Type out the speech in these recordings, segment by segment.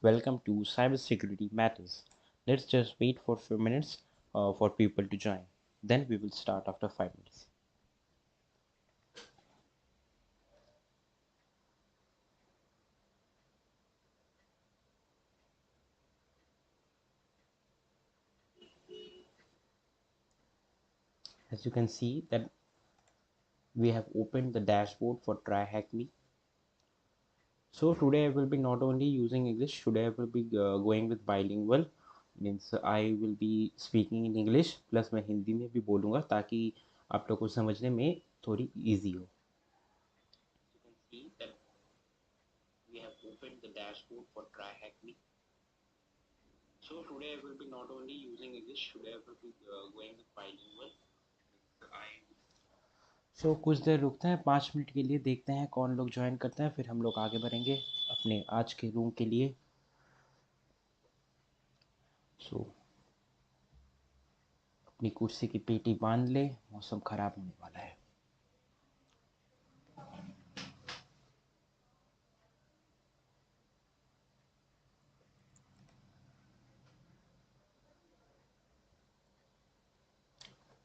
Welcome to Cybersecurity Matters. Let's just wait for a few minutes for people to join. Then we will start after 5 minutes. As you can see that we have opened the dashboard for TryHackMe. So today I will be not only using English, today I will be going with bilingual. Means I will be speaking in English plus मैं हिंदी में भी बोलूँगा ताकि आप लोग को समझने में थोड़ी easy हो. You can see that we have opened the dashboard for TryHackMe. So today I will be not only using English, today I will be going with bilingual. So कुछ देर रुकते हैं 5 मिनट के लिए, देखते हैं कौन लोग ज्वाइन करते हैं, फिर हम लोग आगे बढ़ेंगे अपने आज के रूम के लिए. सो अपनी कुर्सी की पेटी बांध ले, मौसम खराब होने वाला है.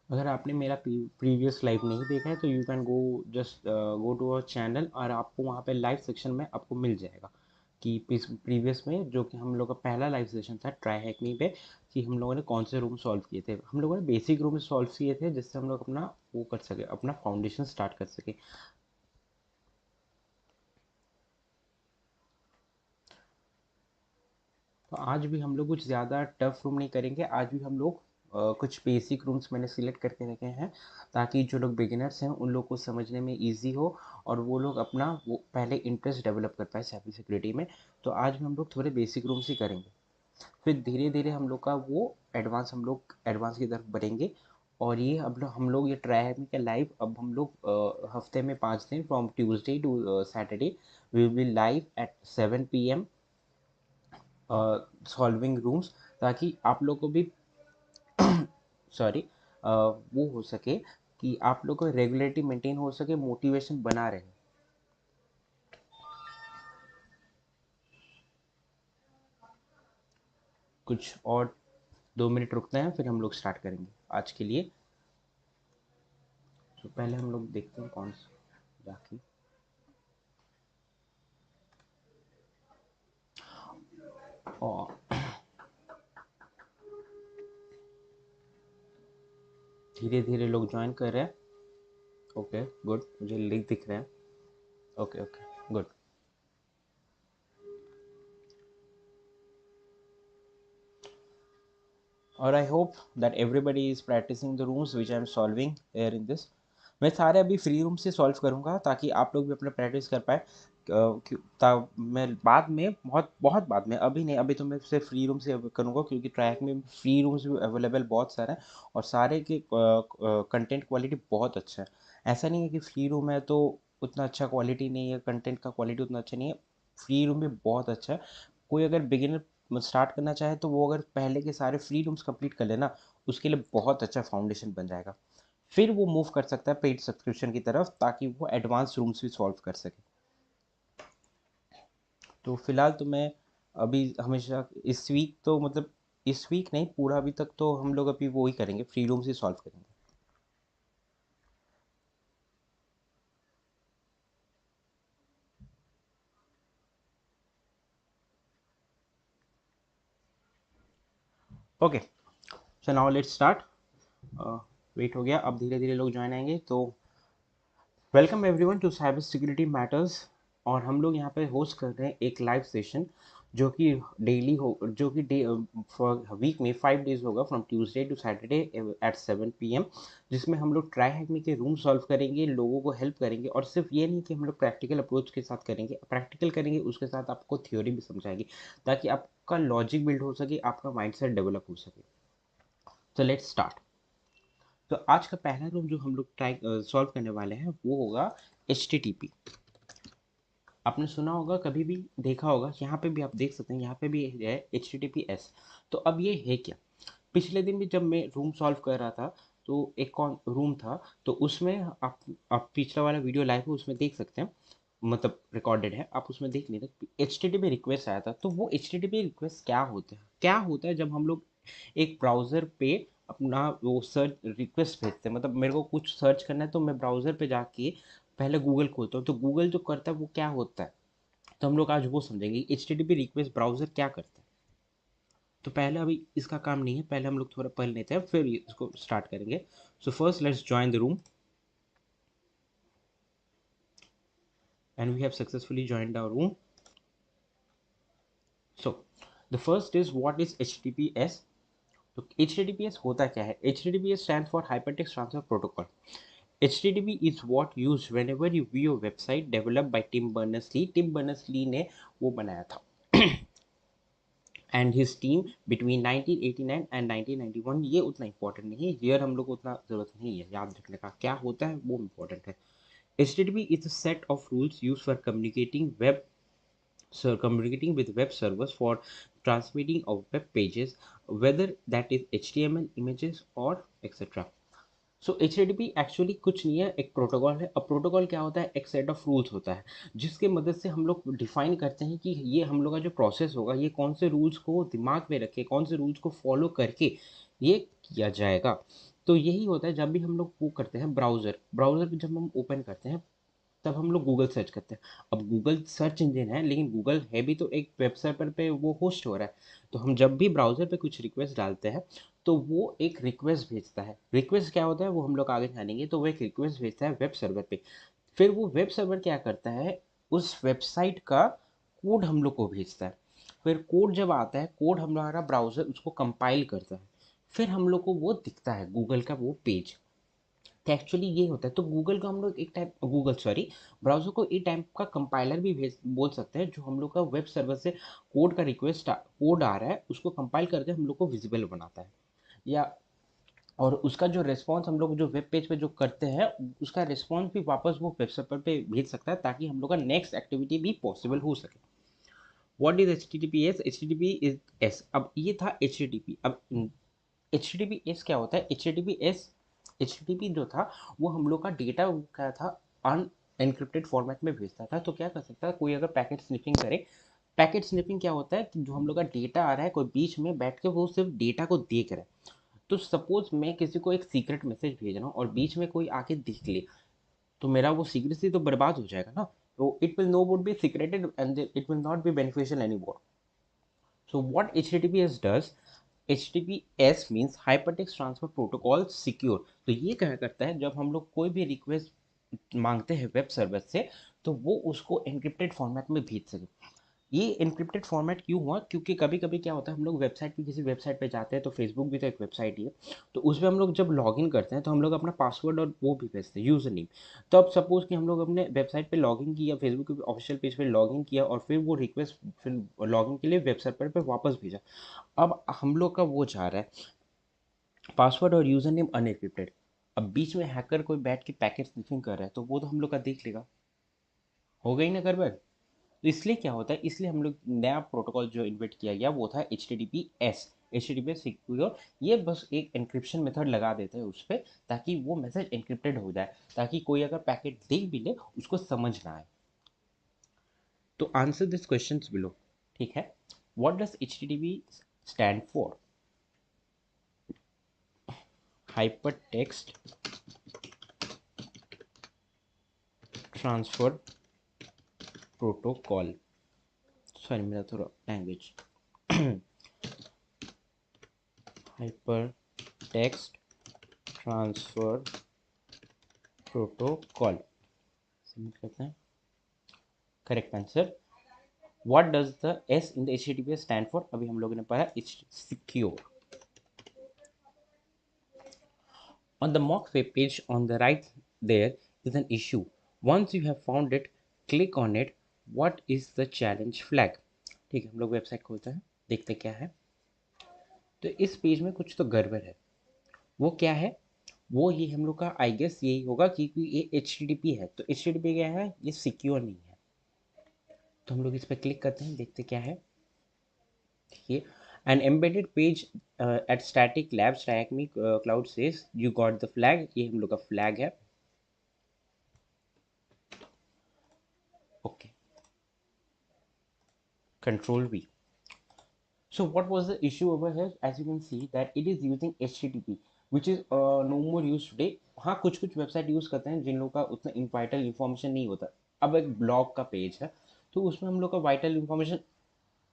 अगर आपने मेरा प्रीवियस लाइव नहीं देखा है तो you can go just go to our channel और आपको वहाँ पे लाइव सेक्शन में आपको मिल जाएगा कि प्रीवियस में जो कि हम लोग का पहला लाइव सेशन था ट्राई हैकनी पे कि हम लोगों ने कौन से रूम सॉल्व किए थे. हम लोगों ने बेसिक रूम सॉल्व किए थे जिससे हम लोग अपना वो कर सके, अपना फाउंडेशन स्टार्ट कर सके. तो आज भी हम लोग कुछ ज़्यादा टफ रूम नहीं करेंगे. आज भी हम लोग कुछ बेसिक रूम्स मैंने सिलेक्ट करके रखे हैं ताकि जो लोग बिगिनर्स हैं उन लोग को समझने में इजी हो और वो लोग अपना वो पहले इंटरेस्ट डेवलप कर पाए साइबर सिक्योरिटी में. तो आज भी हम लोग थोड़े बेसिक रूम्स ही करेंगे, फिर धीरे धीरे हम लोग का वो हम लोग एडवांस की तरफ बढ़ेंगे. और ये अब हम लोग ये ट्राई हैकिंग का लाइव अब हम लोग हफ्ते में 5 दिन from Tuesday to Saturday we will be live at 7 PM solving rooms, ताकि आप लोग को भी सॉरी वो हो सके कि आप लोग को रेगुलरिटी मेंटेन हो सके, मोटिवेशन बना रहे. कुछ और 2 मिनट रुकते हैं फिर हम लोग स्टार्ट करेंगे आज के लिए. तो पहले हम लोग देखते हैं कौन सा जाके और धीरे धीरे लोग ज्वाइन कर रहे हैं. ओके गुड, मुझे लिंक दिख रहा है. Okay okay good. और I hope that everybody is practising the rooms which I am solving here in this. मैं सारे अभी फ्री रूम से सॉल्व करूँगा ताकि आप लोग भी अपना प्रैक्टिस कर पाए. मैं बाद में बहुत बहुत बाद में, अभी नहीं, अभी तो मैं सिर्फ फ्री रूम से करूँगा क्योंकि ट्रैक में फ्री रूम्स भी अवेलेबल बहुत सारे हैं और सारे के कंटेंट क्वालिटी बहुत अच्छा है. ऐसा नहीं है कि फ्री रूम है तो उतना अच्छा क्वालिटी नहीं है, कंटेंट का क्वालिटी उतना अच्छा नहीं है. फ्री रूम भी बहुत अच्छा है. कोई अगर बिगिनर स्टार्ट करना चाहे तो वो अगर पहले के सारे फ्री रूम्स कंप्लीट कर लेना, उसके लिए बहुत अच्छा फाउंडेशन बन जाएगा. फिर वो मूव कर सकता है पेड सब्सक्रिप्शन की तरफ ताकि वो एडवांस रूम्स भी सॉल्व कर सके. तो फिलहाल तो मैं अभी हमेशा इस वीक तो मतलब इस वीक नहीं, पूरा अभी तक तो हम लोग अभी वो ही करेंगे, फ्री रूम्स ही सॉल्व करेंगे. Okay so now let's start. Wait हो गया, अब धीरे धीरे लोग ज्वाइन आएंगे. तो welcome everyone to cyber security matters. और हम लोग यहाँ पे होस्ट कर रहे हैं एक लाइव सेशन जो कि डेली हो, जो कि फॉर वीक में 5 डेज होगा from Tuesday to Saturday at 7 PM, जिसमें हम लोग ट्राई हैकिंग के रूम सॉल्व करेंगे, लोगों को हेल्प करेंगे. और सिर्फ ये नहीं कि हम लोग प्रैक्टिकल अप्रोच के साथ करेंगे, प्रैक्टिकल करेंगे उसके साथ आपको थ्योरी भी समझाएंगे ताकि आपका लॉजिक बिल्ड हो सके, आपका माइंडसेट डेवलप हो सके. तो लेट्स स्टार्ट. तो आज का पहला रूम जो हम लोग ट्राई सॉल्व करने वाले हैं वो होगा HTTP. आपने सुना होगा, कभी भी देखा होगा, यहाँ पे भी आप देख सकते हैं, यहाँ पे भी है HTTPS. तो अब ये है क्या. पिछले दिन भी जब मैं रूम सॉल्व कर रहा था तो एक कौन रूम था, तो उसमें आप पिछला वाला वीडियो लाइव है उसमें देख सकते हैं. मतलब रिकॉर्डेड है, आप उसमें देख लीजिए। HTTP रिक्वेस्ट आया था, तो वो HTTP रिक्वेस्ट क्या होता है जब हम लोग एक ब्राउज़र पे अपना वो सर्च रिक्वेस्ट भेजते हैं, मतलब मेरे को कुछ सर्च करना है तो मैं ब्राउज़र पे जाके पहले गूगल खोलता हूँ, तो गूगल जो करता है वो क्या होता है, तो हम लोग आज वो समझेंगे HTTP रिक्वेस्ट ब्राउज़र क्या करता है। तो पहले अभी इसका काम नहीं है, पहले हम लोग थोड़ा पढ़ लेते हैं फिर इसको स्टार्ट करेंगे। So first let's join the room, and we have successfully joined our room. So the first is what is HTTPS। तो HTTPS होता क्या है? HTTPS stands for Hypertext Transfer Protocol. HTTP is what used whenever you view a website developed by Tim Berners-Lee. Tim Berners-Lee ने वो बनाया था and his team between 1989 and 1991। ये उतना इंपॉर्टेंट नहीं है, ईयर हम लोग को उतना जरूरत नहीं है याद रखने का, क्या होता है वो इम्पोर्टेंट है। HTTP is a set of rules used for communicating with web servers for transmitting of web pages, whether that is HTML images or etc. So HTTP actually कुछ नहीं है, एक प्रोटोकॉल है। अब प्रोटोकॉल क्या होता है? एक सेट ऑफ रूल्स होता है जिसके मदद से हम लोग डिफाइन करते हैं कि ये हम लोग का जो प्रोसेस होगा ये कौन से रूल्स को दिमाग में रखे, कौन से रूल्स को फॉलो करके ये किया जाएगा। तो यही होता है जब भी हम लोग वो करते हैं ब्राउज़र जब हम ओपन करते हैं तब हम लोग गूगल सर्च करते हैं। अब गूगल सर्च इंजन है लेकिन गूगल है भी तो एक वेब सर्वर पे वो होस्ट हो रहा है। तो हम जब भी ब्राउज़र पे कुछ रिक्वेस्ट डालते हैं तो वो एक रिक्वेस्ट भेजता है। रिक्वेस्ट क्या होता है वो हम लोग आगे जानेंगे। तो वो एक रिक्वेस्ट भेजता है वेब सर्वर पे, फिर वो वेब सर्वर क्या करता है, उस वेबसाइट का कोड हम लोग को भेजता है। फिर कोड जब आता है, कोड हमारा ब्राउज़र उसको कंपाइल करता है, फिर हम लोग को वो दिखता है गूगल का वो पेज। तो एक्चुअली ये होता है। तो गूगल को हम लोग एक टाइप गूगल सॉरी ब्राउज़र को एक टाइप का कंपाइलर भी भेज बोल सकते हैं, जो हम लोग का वेब सर्वर से कोड का रिक्वेस्ट कोड आ रहा है उसको कंपाइल करके हम लोग को विजिबल बनाता है। या और उसका जो रिस्पॉन्स हम लोग जो वेब पेज पे जो करते हैं उसका रिस्पॉन्स भी वापस वो वेब सर्वर पे भेज सकता है, ताकि हम लोग का नेक्स्ट एक्टिविटी भी पॉसिबल हो सके। What is HTTPS? HTTP is S. अब ये था HTTP। अब HTTPS क्या होता है? HTTP जो था वो हम लोग का डेटा क्या था, अन एनक्रिप्टेड फॉर्मेट में भेजता था। तो क्या कर सकता है कोई अगर पैकेट स्निफिंग करे, पैकेट स्निफिंग क्या होता है कि जो हम लोग का डेटा आ रहा है कोई बीच में बैठ के वो सिर्फ डेटा को देख रहा है। तो सपोज मैं किसी को एक सीक्रेट मैसेज भेज रहा हूँ और बीच में कोई आके देख ले, तो मेरा वो सीक्रेसी तो बर्बाद हो जाएगा ना। तो it will no would be secreted and it will not be beneficial any more. So what HTTPS does, HTTPS means hypertext transfer protocol secure. तो ये क्या करता है, जब हम लोग कोई भी रिक्वेस्ट मांगते हैं वेब सर्वर से तो वो उसको एन्क्रिप्टेड फॉर्मेट में भेज सके। ये एन्क्रिप्टेड फॉर्मेट क्यों हुआ? क्योंकि कभी कभी क्या होता है, हम लोग वेबसाइट पे किसी वेबसाइट पे जाते हैं, तो फेसबुक भी तो एक वेबसाइट ही है। तो उसमें हम लोग जब लॉगिन करते हैं तो हम लोग अपना पासवर्ड और वो भी भेजते हैं, यूज़र नेम। तो अब सपोज़ कि हम लोग अपने वेबसाइट पे लॉगिन किया, फेसबुक के ऑफिशियल पेज पे लॉगिन किया और फिर वो रिक्वेस्ट फिर लॉगिन के लिए वेब सर्वर पे वापस भेजा। अब हम लोग का वो जा रहा है पासवर्ड और यूज़र नेम अनएन्क्रिप्टेड। अब बीच में हैकर कोई बैठ के पैकेट स्निफिंग कर रहा है तो वो तो हम लोग का देख लेगा, हो गई ना गड़बड़। तो इसलिए क्या होता है, इसलिए हम लोग नया प्रोटोकॉल जो इन्वेंट किया गया वो था HTTPS। HTTPS सिक्योर, ये बस एक एन्क्रिप्शन मेथड लगा देते हैं उस पर, ताकि वो मैसेज एन्क्रिप्टेड हो जाए, ताकि कोई अगर पैकेट देख भी ले उसको समझ ना आए। तो आंसर दिस क्वेश्चंस बिलो, ठीक है। What does HTTP stand for? Hyper text transfer protocol. Sorry मेरा थोड़ा language hyper text transfer protocol submit करते हैं। Correct answer. What does the S in the HTTPS stand for? अभी हम लोगों ने पढ़ा secure. On the mock web page on the right there is an issue. Once you have found it, click on it. What is the challenge flag? ठीक है, हम लोग website खोलते हैं, देखते क्या है। तो इस पेज में कुछ तो गड़बड़ है। वो क्या है? वो ये हम लोग का आई गेस यही होगा क्योंकि ये HTTP है। तो HTTP क्या है? ये सिक्योर नहीं है। तो हम लोग इस पर क्लिक करते हैं, देखते क्या है। देखिए, an embedded page at static labs dynamic cloud says you got the flag। ये हम लोग का फ्लैग है। Control V. So what was the issue over here? As you can see that it is using HTTP, which is no more used today. हाँ, कुछ कुछ website use करते हैं जिन लोगों का उतना वाइटल इन्फॉर्मेशन नहीं होता. अब एक ब्लॉग का पेज है तो उसमें हम लोग का वाइटल इन्फॉर्मेशन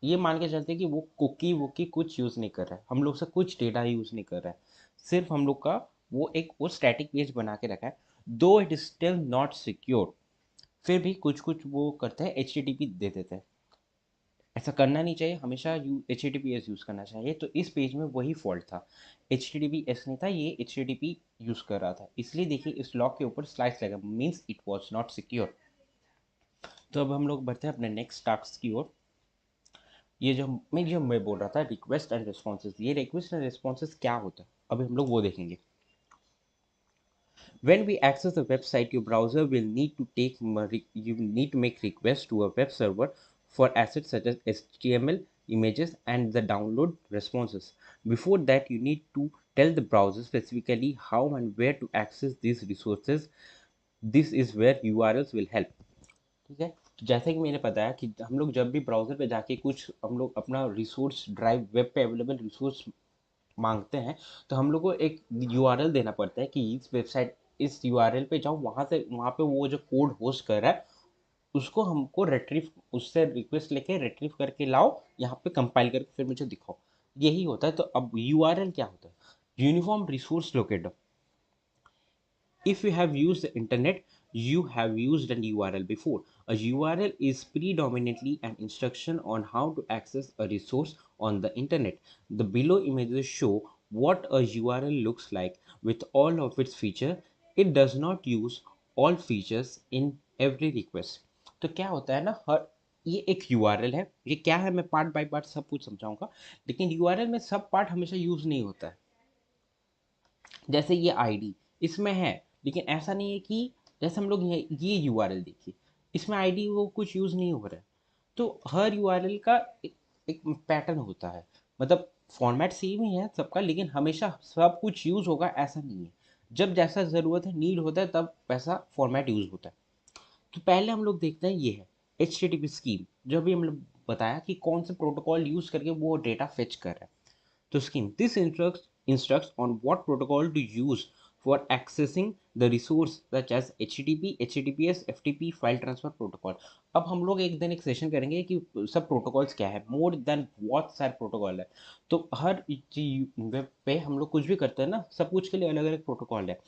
ये मान के चलते हैं कि वो कुकी वुकी कुछ यूज़ नहीं कर रहा है, हम लोग से कुछ डेटा यूज़ नहीं कर रहा है, सिर्फ हम लोग का वो स्टैटिक पेज बना के रखा है. दो it is still not secure, फिर भी कुछ कुछ वो करते हैं, एच दे देते हैं. ऐसा करना नहीं चाहिए, हमेशा एच यूज़ करना चाहिए. तो इस पेज में वही फॉल्ट था, एच नहीं था, ये एच यूज़ कर रहा था, इसलिए देखिए इस लॉक के ऊपर स्लाइस लगा, means it was not secure. तो अब हम लोग बढ़ते हैं अपने नेक्स्ट टास्क की ओर. ये जो मैं बोल रहा था रिक्वेस्ट एंड रिस्पॉन्सेज, ये रिक्वेस्ट एंड रिस्पॉन्सेज क्या होता है अभी हम लोग वो देखेंगे. When we access the website, your browser will need to you need to make requests to a web server for assets such as HTML, images, and the download responses. Before that, you need to tell the browser specifically how and where to access these resources. This is where URLs will help. ठीक है, तो जैसे कि मैंने बताया कि हम लोग जब भी ब्राउज़र पे जाके कुछ हम लोग अपना रिसोर्स ड्राइव, वेब पे अवेलेबल रिसोर्स मांगते हैं, तो हम लोग को एक यूआरएल देना पड़ता है कि इस वेबसाइट, इस यूआरएल पे जाओ, वहाँ पे वो जो कोड होस्ट कर रहा है उसको हमको रिट्रीव, उससे रिक्वेस्ट लेके रिट्रीव करके लाओ, यहाँ पे कंपाइल करके फिर मुझे दिखाओ. यही होता है. तो अब यूआरएल क्या होता है? Uniform resource locator. If you have used the internet, you have used an URL before. A URL is predominantly an instruction on how to access a resource on the internet. The below images show what a URL looks like with all of its features. It does not use all features in every request. तो क्या होता है ना, हर ये एक URL है, ये क्या है मैं पार्ट बाय पार्ट सब कुछ समझाऊंगा, लेकिन URL में सब पार्ट हमेशा यूज नहीं होता है. जैसे ये आईडी इसमें है, लेकिन ऐसा नहीं है कि जैसे हम लोग ये यूआरएल देखिए, इसमें आईडी वो कुछ यूज़ नहीं हो रहा है. तो हर यूआरएल का एक पैटर्न होता है, मतलब फॉर्मेट सेम ही है सबका, लेकिन हमेशा सब कुछ यूज़ होगा ऐसा नहीं है. जब जैसा ज़रूरत है, नीड होता है, तब वैसा फॉर्मेट यूज़ होता है. तो पहले हम लोग देखते हैं ये है एच स्कीम, जो भी हम लोग बताया कि कौन से प्रोटोकॉल यूज़ करके वो डेटा फेच कर रहा है. To scheme. This instructs on what protocol to use for accessing the resource such as HTTP, HTTPS, FTP, file transfer protocol. अब हम लोग एक दिन एक सेशन करेंगे कि सब प्रोटोकॉल्स क्या है, मोर देन बहुत सारे प्रोटोकॉल है. तो हर वेब पे हम लोग कुछ भी करते हैं ना, सब कुछ के लिए अलग अलग प्रोटोकॉल है.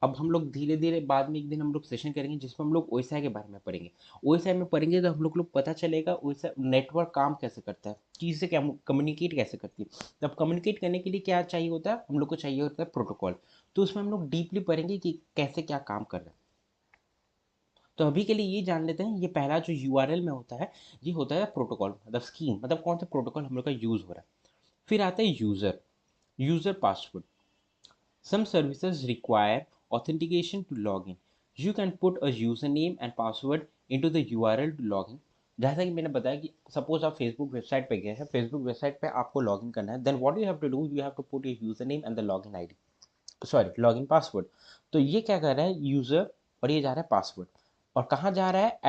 अब हम लोग धीरे धीरे बाद में एक दिन हम लोग सेशन करेंगे जिसमें हम लोग ओएसआई के बारे में पढ़ेंगे. ओएसआई में पढ़ेंगे तो हम लोग पता चलेगा ओएसआई नेटवर्क काम कैसे करता है, चीज़ें क्या कम्युनिकेट कैसे करती है. तब कम्युनिकेट करने के लिए क्या चाहिए होता है, हम लोग को चाहिए होता है प्रोटोकॉल. तो उसमें हम लोग डीपली पढ़ेंगे कि कैसे क्या काम कर रहा है. तो अभी के लिए ये जान लेते हैं, ये पहला जो यूआरएल में होता है ये होता है प्रोटोकॉल, मतलब स्कीम, मतलब कौन सा प्रोटोकॉल हम लोग का यूज़ हो रहा है. फिर आता है user, user password. Some services require authentication to log in. You can put a username and password into the URL to log in. जैसा कि मैंने बताया कि सपोज आप फेसबुक वेबसाइट पे गए हैं, फेसबुक वेबसाइट पे आपको लॉगिन करना है, then what you have to do, you have to put your user name and the login ID, sorry login password. तो ये क्या कर रहा है यूजर, और ये जा रहा है पासवर्ड, और कहाँ जा रहा है,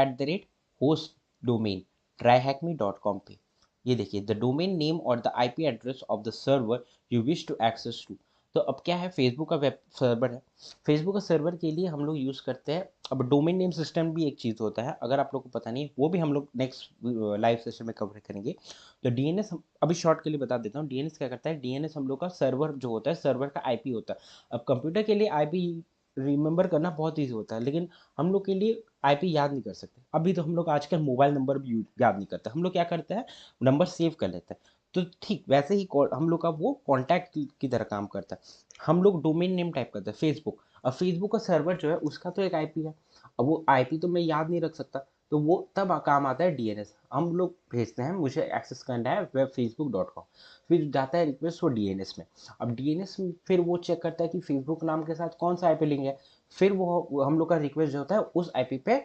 @host डोमेन tryhackme.com पे. ये देखिए द डोमेन नेम और the IP address of the server you wish to access to. तो अब क्या है, फेसबुक का वेब सर्वर है, फेसबुक का सर्वर के लिए हम लोग यूज़ करते हैं. अब डोमेन नेम सिस्टम भी एक चीज़ होता है, अगर आप लोग को पता नहीं, वो भी हम लोग नेक्स्ट लाइव सेशन में कवर करेंगे. तो डीएनएस अभी शॉर्ट के लिए बता देता हूँ, डीएनएस क्या करता है, डीएनएस हम लोग का सर्वर जो होता है, सर्वर का आईपी होता है. अब कंप्यूटर के लिए आईपी रिमेंबर करना बहुत ईजी होता है, लेकिन हम लोग के लिए आईपी याद नहीं कर सकते. अभी तो हम लोग आजकल मोबाइल नंबर भी याद नहीं करते, हम लोग क्या करते हैं, नंबर सेव कर लेते हैं. तो ठीक वैसे ही हम लोग का वो कॉन्टैक्ट की तरह काम करता है. हम लोग डोमेन नेम टाइप करते हैं फेसबुक. अब फेसबुक का सर्वर जो है उसका तो एक आईपी है, अब वो आईपी तो मैं याद नहीं रख सकता, तो वो तब काम आता है डीएनएस. हम लोग भेजते हैं, मुझे एक्सेस करना है वेब facebook.com, फिर जाता है रिक्वेस्ट वो डीएनएस में. अब डीएनएस फिर वो चेक करता है कि फेसबुक नाम के साथ कौन सा आईपी लिंक है, फिर वो हम लोग का रिक्वेस्ट जो होता है उस आईपी पे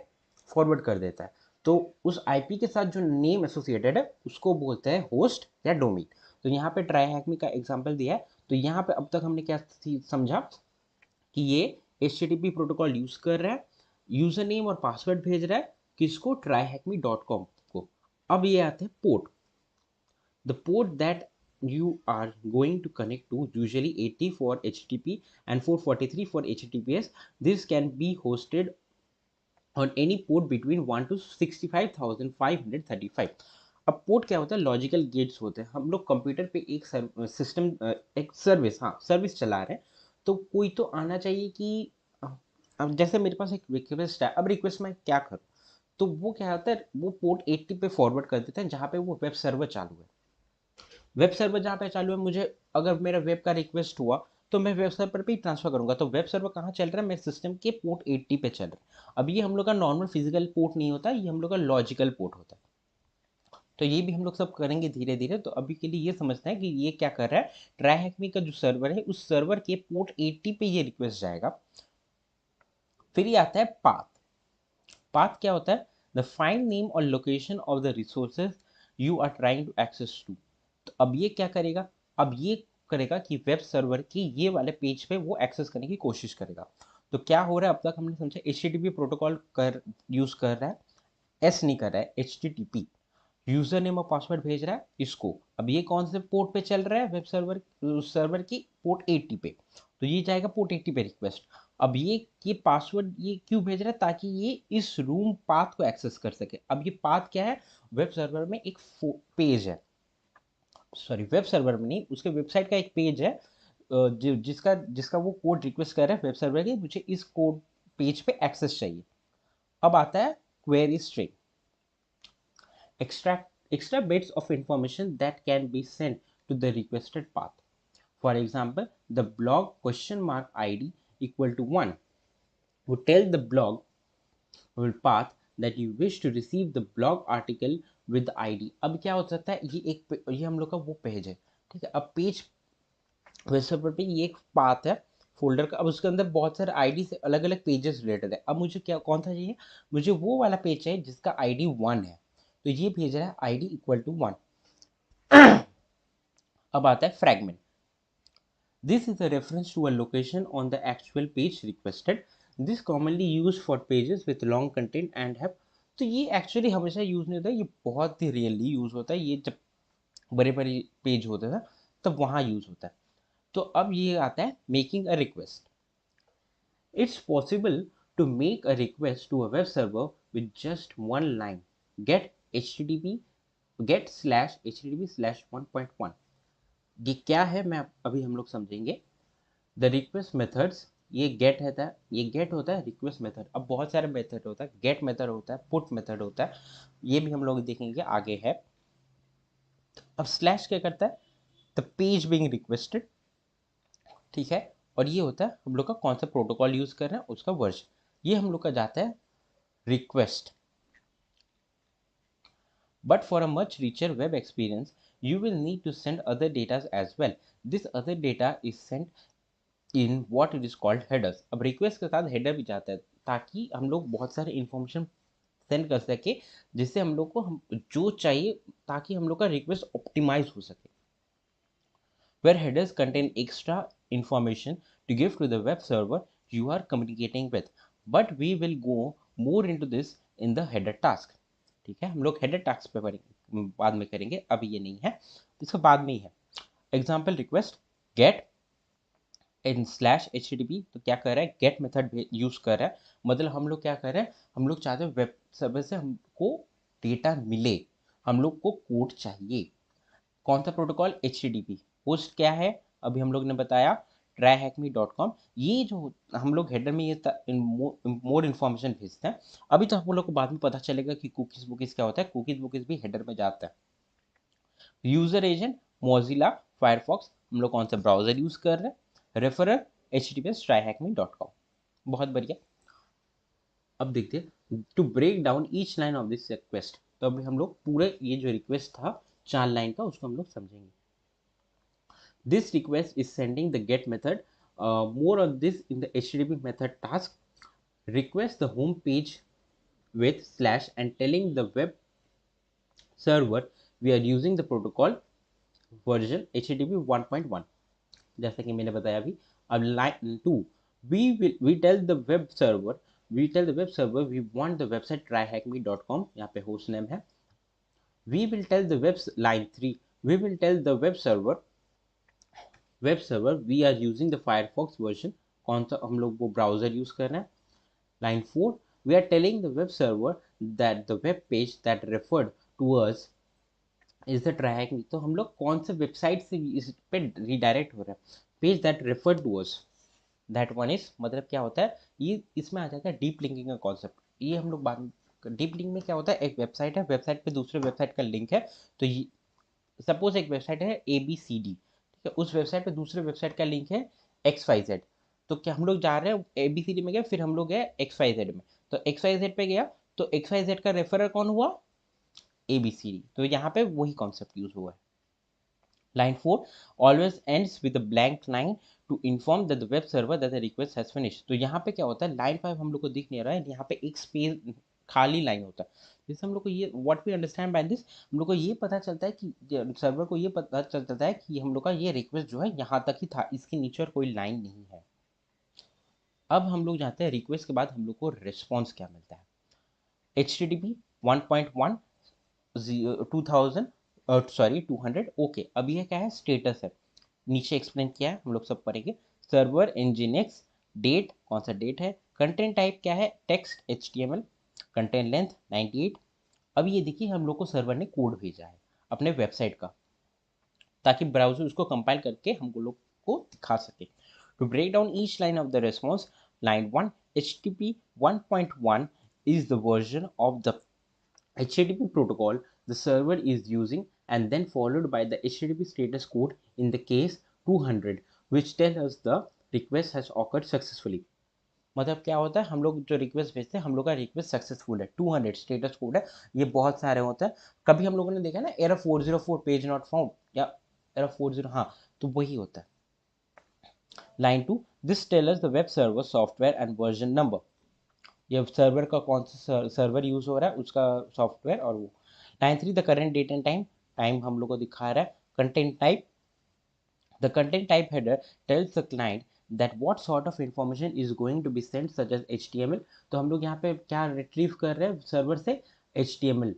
फॉरवर्ड कर देता है. तो उस आईपी के साथ जो नेम एसोसिएटेड है उसको बोलते हैं होस्ट या डोमेन. तो यहाँ पे ट्राई हैकमी का एग्जांपल दिया है. तो यहाँ पे अब तक हमने क्या समझा कि ये HTTP प्रोटोकॉल यूज़ कर रहा है, यूज़र नेम और पासवर्ड भेज रहा है किसको, tryhackme.com को. अब ये आते हैं port. The port that you are going to connect to, usually 80 for HTTP and 443 for HTTPS. This can be hosted on any port between 1 to 65,535. अब पोर्ट क्या होता है? लॉजिकल गेट्स होते हैं. हम लोग कंप्यूटर पे एक सिस्टम, एक सर्विस, हाँ सर्विस चला रहे हैं, तो कोई तो आना चाहिए कि अब जैसे मेरे पास एक रिक्वेस्ट है, अब रिक्वेस्ट मैं क्या करूँ, तो वो क्या होता है, वो पोर्ट 80 पे फॉरवर्ड कर देते हैं जहाँ पे वो वेब सर्वर चालू है. वेब सर्वर जहाँ पे चालू है, मुझे अगर मेरा वेब का रिक्वेस्ट हुआ तो मैं वेब सर्वर पे ही ट्रांसफर करूंगा. तो वेब सर्वर कहाँ चल रहा है? मेरे सिस्टम के पोर्ट 80 पे चल रहा है. अब ये हम लोग का नॉर्मल फिजिकल पोर्ट नहीं होता, ये हम लोग का लॉजिकल पोर्ट होता है. तो ये भी हम लोग सब करेंगे धीरे धीरे. तो अभी के लिए ये समझते हैं कि ये क्या कर रहा है. ट्राईहैकमी का जो सर्वर है, उस सर्वर के पोर्ट 80 पे ये रिक्वेस्ट जाएगा. फिर ये आता है पाथ. पाथ क्या होता है? द फाइल नेम और location of the resources you are trying to access to. तो अब ये क्या करेगा? अब ये करेगा कि वेब सर्वर की ये वाले पेज पे वो एक्सेस करने की कोशिश करेगा. तो क्या हो रहा है? अब तक हमने समझा HTTP प्रोटोकॉल कर यूज कर रहा है, एस नहीं कर रहा है, HTTP. यूजर नेम और पासवर्ड भेज रहा है इसको. अब ये कौन से पोर्ट पे चल रहा है? वेब सर्वर, सर्वर की पोर्ट 80 पे. तो ये जाएगा पोर्ट 80 पे रिक्वेस्ट. अब ये पासवर्ड ये क्यों भेज रहा है? ताकि ये इस रूम पाथ को एक्सेस कर सके. अब ये पाथ क्या है? वेब सर्वर में एक पेज है, सॉरी वेब सर्वर में नहीं, उसके वेबसाइट का एक पेज है, जिसका जिसका वो कोड रिक्वेस्ट कर रहा है वेब सर्वर की, मुझे इस कोड पेज पे एक्सेस चाहिए. अब आता है query string. Extra bits of information that can be sent to the requested path. For example, the blog question mark ID equal to 1 would tell the blog will path that you wish to receive the blog article with the ID. अब क्या हो सकता है? ये हम लोग का वो पेज है, ठीक है. अब पेज वेब सर्वर पे ये एक पाथ है फोल्डर का. अब उसके अंदर बहुत सारे आईडी से अलग अलग पेजेस रिलेटेड है. अब मुझे क्या कौन सा चाहिए? मुझे वो वाला पेज चाहिए जिसका आईडी 1 है. तो ये भेज रहा है आईडी इक्वल टू 1. अब आता है fragment. This is a reference to a location on the actual page requested. This commonly use for pages with long content and have. तो ये एक्चुअली हमेशा यूज नहीं होता है, ये बहुत ही रियरली यूज होता है. ये जब बड़े बड़े पेज होते हैं तब वहाँ यूज होता है. तो अब ये आता है making a request. It's possible to make a request to a web server with just one line. Get http get/http/1.1. ये क्या है? मैं अभी हम लोग समझेंगे. द रिक्वेस्ट मेथड्स, ये गेट है, ये गेट होता है रिक्वेस्ट मेथड. अब बहुत सारे मेथड होता है, गेट मेथड होता है, पुट मेथड होता है, ये भी हम लोग देखेंगे आगे है. अब स्लैश क्या करता है? द पेज बिंग रिक्वेस्टेड, ठीक है. और ये होता है हम लोग का कौन सा प्रोटोकॉल यूज कर रहे हैं उसका वर्जन. ये हम लोग का जाता है request. But for a much richer web experience, you will need to send other data as well. This other data is sent in what it is called headers. अब request के साथ header भी जाता है ताकि हम लोग बहुत सारे information सेंड कर सके, जिससे हम लोग को हम जो चाहिए, ताकि हम लोग का रिक्वेस्ट ऑप्टिमाइज हो सके. Where headers contain extra information to give to the web server you are communicating with. But we will go more into this in the header task. ठीक है, हम लोग हेडर टास्क पे बाद में करेंगे, अभी ये नहीं है, इसको बाद में ही है. Example request get in slash HTTP. तो क्या कर रहा है? गेट मेथड यूज कर रहा है. मतलब हम लोग क्या कर रहे हैं? हम लोग चाहते हैं वेब सर्वर से हमको डेटा मिले, हम लोग को कोड चाहिए. कौन सा प्रोटोकॉल? HTTP. होस्ट क्या है? अभी हम लोग ने बताया tryhackme.com. ये जो हम लोग हेडर में ये मोर इन्फॉर्मेशन भेजते हैं. अभी तो हम लोग को बाद में पता चलेगा कि कुकीज बुकीज क्या होता है. कुकीज बुकीज भी हेडर में जाता है. यूजर एजेंट मोजिला फायरफॉक्स, हम लोग कौन सा ब्राउजर यूज कर रहे हैं. Referrer https tryhackme.com. बहुत बढ़िया. अब देखते हैं to break down each line of this request. तो अभी हम लोग पूरे ये जो रिक्वेस्ट था 4 लाइन का, उसको हम लोग समझेंगे. This request is sending the get method. More on this in the HTTP method task. Request the home page with slash and telling the web server we are using the protocol version HTTP 1.1. जैसा कि मैंने बताया अभी. अब line 2, we tell the web server we want the website tryhackme.com. यहाँ पे host name है. We will tell the line 3, we will tell the web server we are using the Firefox version, कौन सा हम लोग वो ब्राउजर यूज कर रहे हैं. Line 4, we are telling the web server that the web page that referred to us is the triangle. तो हम लोग कौन से वेबसाइट से इस पे रिडायरेक्ट हो रहे हैं, page that refer to us, that one is, मतलब क्या होता है ये, इसमें आ जाता है डीप लिंकिंग का कॉन्सेप्ट. ये हम लोग बात, डीप लिंक में क्या होता है, एक वेबसाइट है, वेबसाइट पे दूसरे वेबसाइट का लिंक है. तो ये सपोज एक वेबसाइट है ABCD, ठीक है, उस वेबसाइट पे दूसरे वेबसाइट का लिंक है XYZ. तो क्या हम लोग जा रहे हैं ABCD में गए, फिर हम लोग गए XYZ में, तो XYZ पे गया, तो XYZ का रेफरर कौन हुआ, ABCD. तो यहाँ पे वही कॉन्सेप्ट यूज हुआ है. Line 4 always ends with a blank line to inform that the web server that the request has finished. तो यहाँ पे क्या होता है, लाइन 5 हम लोग को दिख नहीं रहा है, यहाँ पे एक स्पेस खाली लाइन होता है, जिससे हम लोग को ये what we understand by this, हम लोग को ये पता चलता है कि सर्वर को ये पता चलता है कि हम लोग का ये रिक्वेस्ट जो है यहाँ तक ही था, इसके नीचे और कोई लाइन नहीं है. अब हम लोग जाते हैं रिक्वेस्ट के बाद हम लोग को रिस्पॉन्स क्या मिलता है. HTTP 1.1 200 okay. अब ये क्या है, स्टेटस है, नीचे एक्सप्लेन किया है, हम लोग सब पढ़ेंगे. सर्वर nginx, डेट कौन सा डेट है, कंटेंट टाइप क्या है, टेक्स्ट HTML, कंटेंट लेंथ 98. अब ये देखिए हम लोग को सर्वर ने कोड भेजा है अपने वेबसाइट का, ताकि ब्राउजर उसको कंपाइल करके हम लोग को दिखा सके. To break down each line of the response, line 1, HTTP 1.1 is the version of the HTTP protocol the server is using, and then followed by the HTTP status code in the case 200, which tells us the request has occurred successfully. मतलब क्या होता है, हम लोग जो request भेजते हैं, हम लोग का रिक्वेस्ट सक्सेसफुल है, 200 स्टेटस कोड है, ये बहुत सारे होते हैं. कभी हम लोगों ने देखा ना एरर 404 पेज नॉट फाउंड, या एरर 40, हाँ, तो वही होता है. Line 2, this tells the web server software and version number, ये सर्वर का कौन सा सर्वर यूज हो रहा है उसका सॉफ्टवेयर और वो. Line 3, the current date and time, time हम लोग को दिखा रहा है. Content type, the content type header tells the client that what sort of information is going to be sent such as HTML. तो हम लोग यहाँ पे क्या रिट्रीव कर रहे हैं सर्वर से, HTML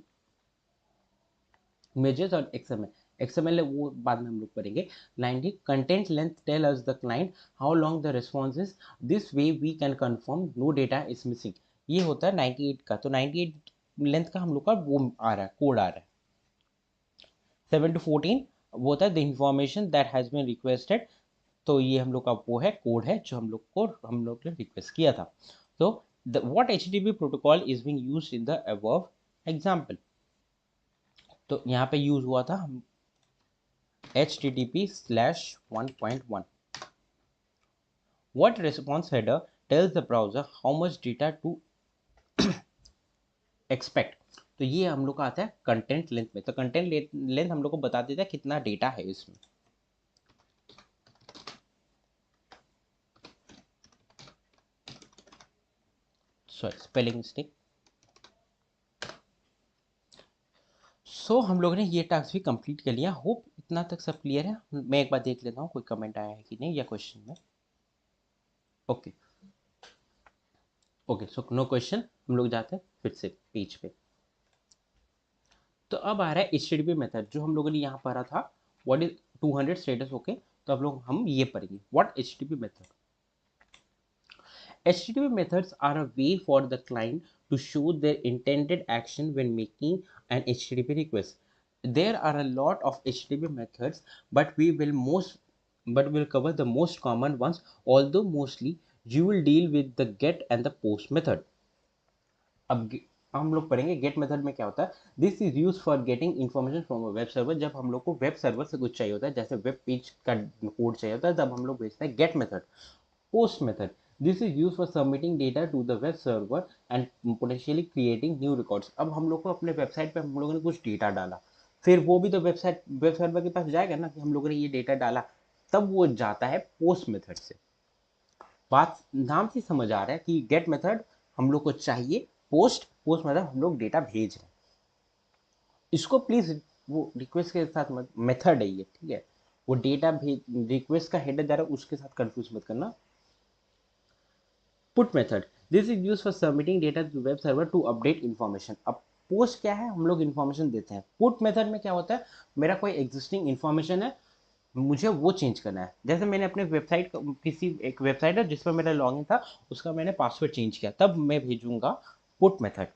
इमेजेस और XML है, वो बाद में हम लोग पढ़ेंगे. Line D, content length tell us the client how long the response is, this way we can confirm no data is missing. ये होता है 98 का, तो 98 लेंथ का हम लोग का वो आ रहा है, कोड आ रहा है. 7 to 14 वो होता है the information that has been requested, तो ये हम लोग का वो है कोड है जो हम लोग ने रिक्वेस्ट किया था. तो what HTTP protocol is being used in the above example, तो यहाँ पे यूज हुआ था HTTP/1.1. What response header tells the browser how much data to expect. तो ये हम लोग का आता है कंटेंट लेंथ में, तो कंटेंट लेंथ हम लोग को बता देता है कितना डेटा है इसमें. Sorry spelling mistake. सो हम लोग ने ये टास्क भी कंप्लीट कर लिया. होप इतना तक सब क्लियर है. मैं एक बार देख लेता हूँ कोई कमेंट आया है कि नहीं या क्वेश्चन में. Okay okay, so no question. हम लोग जाते हैं फिर से पेज पे. तो अब आ रहा है HTTP मेथड, जो हम लोगों ने यहाँ पढ़ा था व्हाट इज 200 स्टेटस. ओके, तो अब लोग हम ये पढ़ेंगे what HTTP method. HTTP methods are a way for the client to show their intended action when making an HTTP request. There are a lot of HTTP methods, but we'll cover the most common ones. Although mostly you will deal with the get and the post method. अब हम लोग पढ़ेंगे get method में क्या होता है. This is use for getting information from a web server. जब हम लोग को वेब सर्वर से कुछ चाहिए होता है, जैसे वेब पेज का कोड चाहिए होता है, तब हम लोग भेजते हैं get method. Post method. This is used for submitting data to the web server and potentially creating new records. अब हम लोग को अपने वेबसाइट पे हम लोगों ने कुछ डेटा डाला, फिर वो भी तो वेब सर्वर के पास जाएगा ना कि हम लोगों ने ये डेटा डाला, तब वो जाता है पोस्ट मेथड से. बात नाम से समझ आ रहा है कि गेट मेथड हम लोग को चाहिए, पोस्ट मतलब हम लोग डेटा भेज रहे हैं. इसको प्लीज वो रिक्वेस्ट के साथ मेथड है ये, ठीक है, वो डेटा भेज रिक्वेस्ट का हेडर जा रहा है उसके साथ कंफ्यूज मत करना. Put method. This is used for submitting data to the web server to update information. अब पोस्ट क्या है, हम लोग इन्फॉर्मेशन देते हैं। पुट मेथड में क्या होता है, मेरा कोई एग्जिस्टिंग इन्फॉर्मेशन है, मुझे वो चेंज करना है। जैसे मैंने अपने वेबसाइट, किसी एक वेबसाइट है जिस पर मेरा लॉगिन था, उसका मैंने पासवर्ड चेंज किया, तब मैं भेजूंगा put method.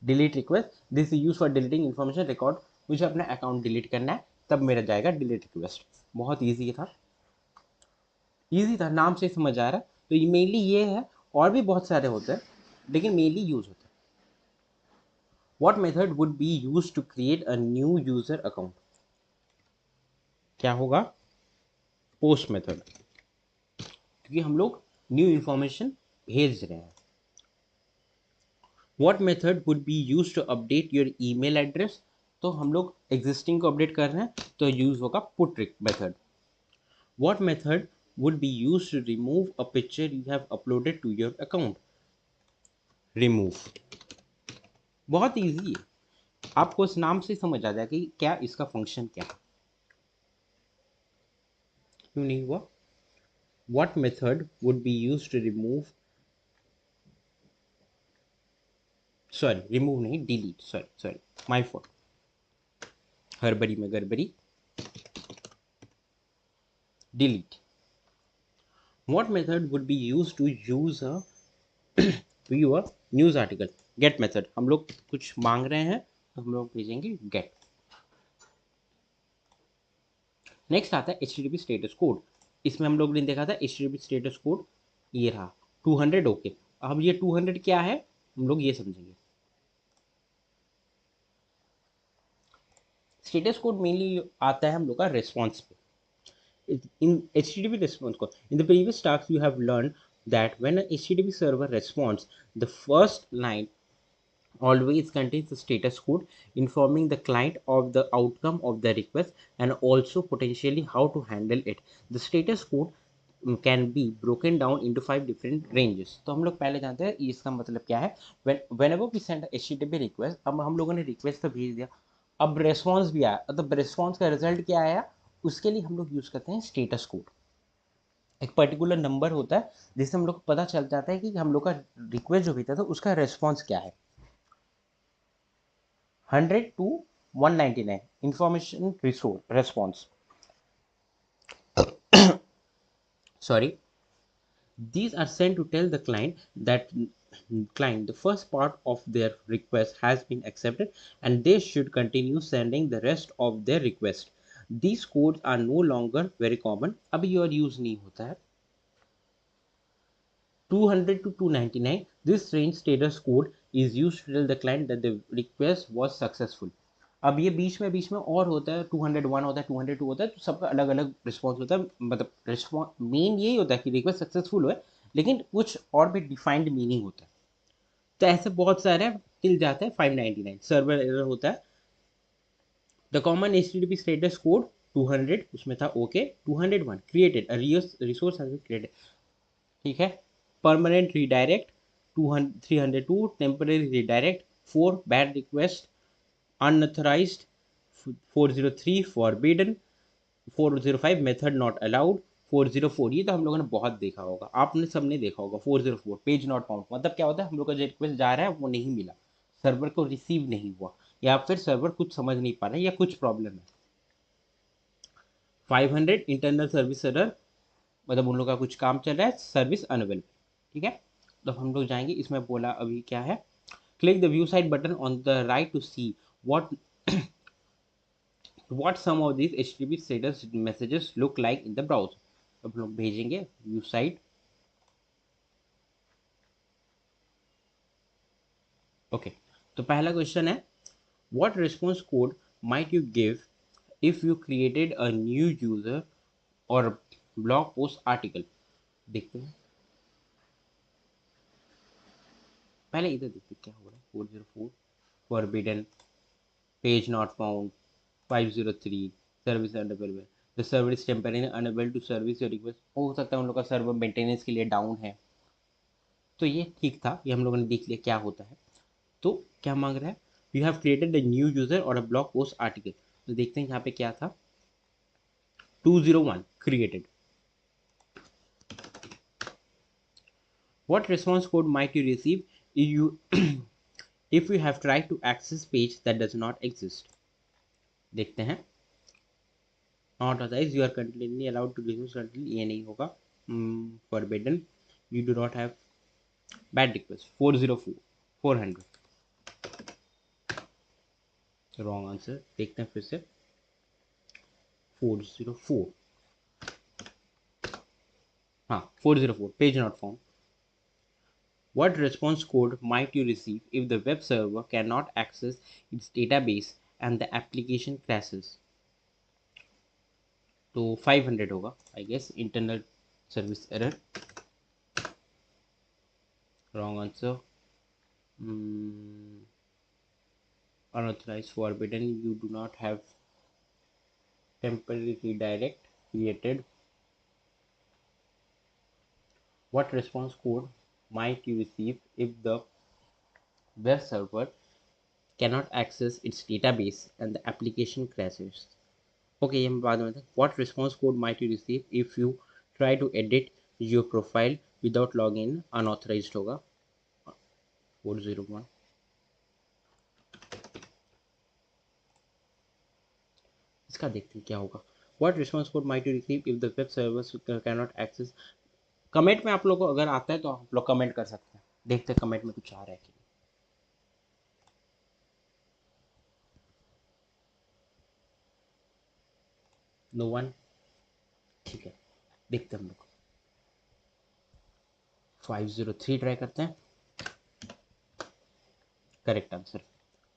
Delete request, this is use for deleting information record, मुझे अपना अकाउंट डिलीट करना है, तब मेरा जाएगा डिलीट रिक्वेस्ट। बहुत ईजी था, ईजी था, नाम से समझ आ रहा है। तो ये मेनली ये है, और भी बहुत सारे होते हैं लेकिन मेनली यूज होते हैं। What method would be use to create a new user account? क्या होगा? पोस्ट मेथड, क्योंकि हम लोग न्यू इंफॉर्मेशन भेज रहे हैं। What method would be use to update your email address? तो हम लोग एग्जिस्टिंग को अपडेट कर रहे हैं, तो यूज होगा put method. What method would be used to remove a picture you have uploaded to your account? Remove। बहुत इजी है, आपको इस नाम से समझ आ जाएगा कि क्या इसका फंक्शन क्या है। क्यों नहीं हुआ? What method would be used to remove, sorry remove नहीं, डिलीट, सॉरी माय फॉल्ट, हड़बड़ी में गड़बड़ी, delete. What method would be used to use a view a news article? Get method, हम लोग कुछ मांग रहे हैं तो हम लोग भेजेंगे get। नेक्स्ट आता है HTTP स्टेटस कोड। इसमें हम लोग ने देखा था HTTP स्टेटस कोड ये रहा 200। ओके, अब ये 200 क्या है हम लोग ये समझेंगे। स्टेटस कोड मेनली आता है हम लोग का रेस्पॉन्स पे। in HTTP response code. In the previous talks, you have learned that when a HTTP server responds, the first line always contains the status code informing the client of the outcome of the request and also potentially how to handle it. The status code can be broken down into 5 different ranges. तो हम लोग पहले जानते हैं इसका मतलब क्या है। whenever we send a HTTP request, अब हम लोगों ने रिक्वेस्ट तो भेज दिया, अब रेस्पॉन्स भी आया, मतलब रेस्पॉन्स का रिजल्ट क्या आया, उसके लिए हम लोग यूज करते हैं स्टेटस कोड। एक पर्टिकुलर नंबर होता है जिससे हम लोग को पता चल जाता है कि हम लोग का रिक्वेस्ट जो भेजा था उसका रेस्पॉन्स क्या है। 100 to 199 information resource response, sorry, these are sent to tell the client the first part of their request has been accepted and they should continue sending the rest of their request. These codes are no longer very common, अब ये और use नहीं होता है। 200 to 299, this range status code is used to tell the client that the request was successful। अब ये बीच में और होता है, 201 होता है, 202 होता है, तो सबका अलग अलग रिस्पॉन्स होता है। मतलब रिस्पॉन्स मेन यही होता है कि रिक्वेस्ट सक्सेसफुल हुआ, लेकिन कुछ और भी डिफाइंड मीनिंग होता है। तो ऐसे बहुत सारे टिल जाते हैं 599। सर्वर एरर होता है। The common HTTP status code 200 उसमें था okay. 201 created resource has been created, ठीक है। Permanent redirect 302 temporary redirect 4 bad request unauthorised 403 forbidden 405 method not allowed 404। ये तो हम लोगों ने बहुत देखा होगा, आपने सबने देखा होगा। 404 पेज नॉट फाउंड, मतलब क्या होता है हम लोग का जो रिक्वेस्ट जा रहा है वो नहीं मिला, सर्वर को रिसीव नहीं हुआ, या फिर सर्वर कुछ समझ नहीं पा रहा है या कुछ प्रॉब्लम है। 500 इंटरनल सर्विस एरर, मतलब उन लोग का कुछ काम चल रहा है, सर्विस अनअवेलेबल, ठीक है। तो हम लोग जाएंगे, इसमें बोला अभी क्या है, click the view site button on the right to see what some of these HTTP status messages look like in the browser। अब लोग भेजेंगे व्यू साइट। ओके, तो पहला क्वेश्चन है what response code might you give if you created a new user or blog post article? देखते हैं, पहले इधर देखते क्या हो रहा है। 404 forbidden, page not found, 503 service unavailable, the service temporary unable to service your request. हो सकता है उन लोग का सर्वर मेंटेनेंस के लिए डाउन है। तो ये ठीक था, ये हम लोगों ने देख लिया क्या होता है। तो क्या मांग रहा है, you have created a new user और अ ब्लॉग पोस्ट आर्टिकल। तो देखते हैं यहाँ पे क्या था। 201 created, what response code might you receive if you if you have try to access page that does not exist, देखते हैं। Not otherwise you are continually allowed to use continue, ये नहीं होगा। Forbidden, you do not have bad request 404 400, wrong answer. देखते हैं फिर से 404, हाँ 404, page not found. What response code might you receive if the web server cannot access its database and the application crashes? तो 500 होगा I guess, internal service error, wrong answer. Unauthorized, forbidden, you do not have temporary redirect created. What response code might you receive if the web server cannot access its database and the application crashes? Okay, ये हम बाद में बताएं। What response code might you receive if you try to edit your profile without login? Unauthorized होगा 401। इसका देखते हैं क्या होगा। What response code might you receive if the web server cannot access? Comment में आप लोग को अगर आता है तो आप लोग कमेंट कर सकते हैं, देखते हैं कमेंट में कुछ आ रहा है कि नो वन। ठीक है, देखते हैं हम लोग 503 ट्राई करते हैं। करेक्ट आंसर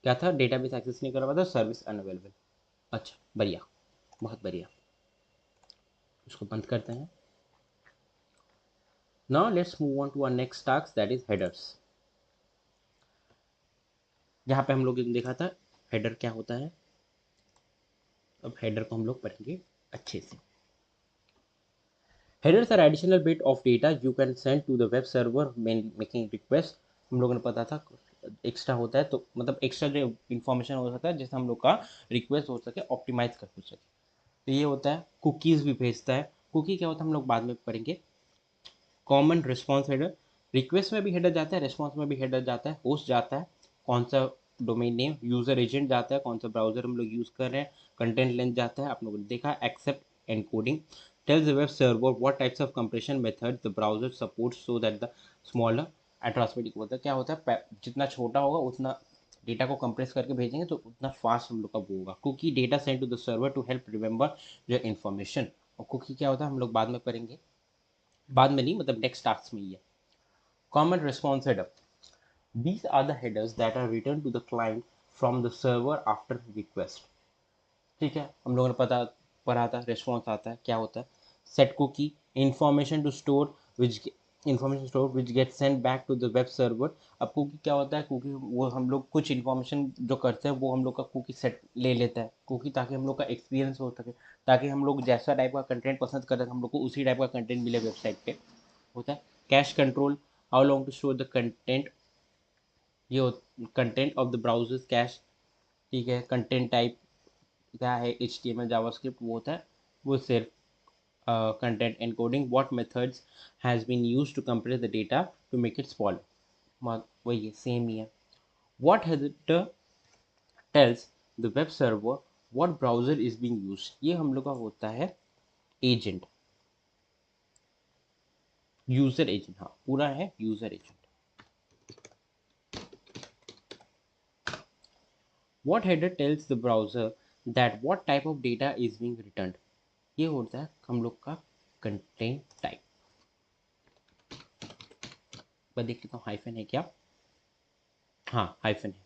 क्या था? डेटाबेस एक्सेस नहीं कर रहा था, सर्विस अनअवेलेबल। अच्छा, बढ़िया, बहुत बढ़िया। इसको बंद करते हैं। Now let's move on to our next task, that is headers. यहाँ पे हम लोग ने देखा था हेडर क्या होता है। अब हेडर को हम लोग पढ़ेंगे अच्छे से। Headers are additional bit of data you can send to the web server making request. हम लोगों ने पता था एक्स्ट्रा होता है, तो मतलब एक्स्ट्रा जो इन्फॉर्मेशन हो सकता है जिससे हम लोग का रिक्वेस्ट हो सके, ऑप्टिमाइज कर हो सके। तो ये होता है। कुकीज़ भी भेजता है। कुकी क्या होता है हम लोग बाद में पढ़ेंगे। कॉमन रिस्पॉन्स हेडर, रिक्वेस्ट में भी हेडर जाता है, रिस्पॉन्स में भी हेडर जाता है। होस्ट जाता है, कौन सा डोमेन नेम, यूजर एजेंट जाता है, कौन सा ब्राउजर हम लोग यूज कर रहे हैं, कंटेंट लेंथ जाता है, आप लोगों ने देखा। Accept encoding tells the web server what types of compression methods the browser supports so that the smaller atrocious होता है। क्या होता है, जितना छोटा होगा उतना डेटा को कंप्रेस करके भेजेंगे तो उतना फास्ट हम लोग का वो होगा। Cookie data send to the server to help remember your information. और कुकी क्या होता है हम लोग बाद में पढ़ेंगे, बाद में नहीं मतलब नेक्स्ट टास्क में ही है। Common response header, these are the headers that are returned to the client from the server after request। ठीक है, हम लोगों ने पढ़ा था रिस्पॉन्स आता है क्या होता है। Set cookie, information to store which information store which get send back to the web server. अब कुकी क्या होता है, कुकी वो हम लोग कुछ इन्फॉर्मेशन जो करते हैं वो हम लोग का कुकी सेट ले लेता है कुकी, ताकि हम लोग का एक्सपीरियंस हो सके, ताकि हम लोग जैसा टाइप का कंटेंट पसंद करते हैं हम लोग को उसी टाइप का कंटेंट मिले वेबसाइट पे, होता है। Cache control, how long to store the content, ये content of the browsers cache. ठीक है, कंटेंट टाइप क्या है, HTML जावास्क्रिप्ट वो होता है। वो सिर्फ content encoding, what methods has been used to compress the data to make it small, वही सेम ही है। What header tells the web server what browser is being used, ये हम लोग का होता है एजेंट, यूजर एजेंट, हाँ पूरा है user agent. What header tells the browser that what type of data is being returned, ये होता है हम लोग का कंटेंट टाइप। मैं देख लेता हूँ हाइफन है क्या, हाँ हाइफन है।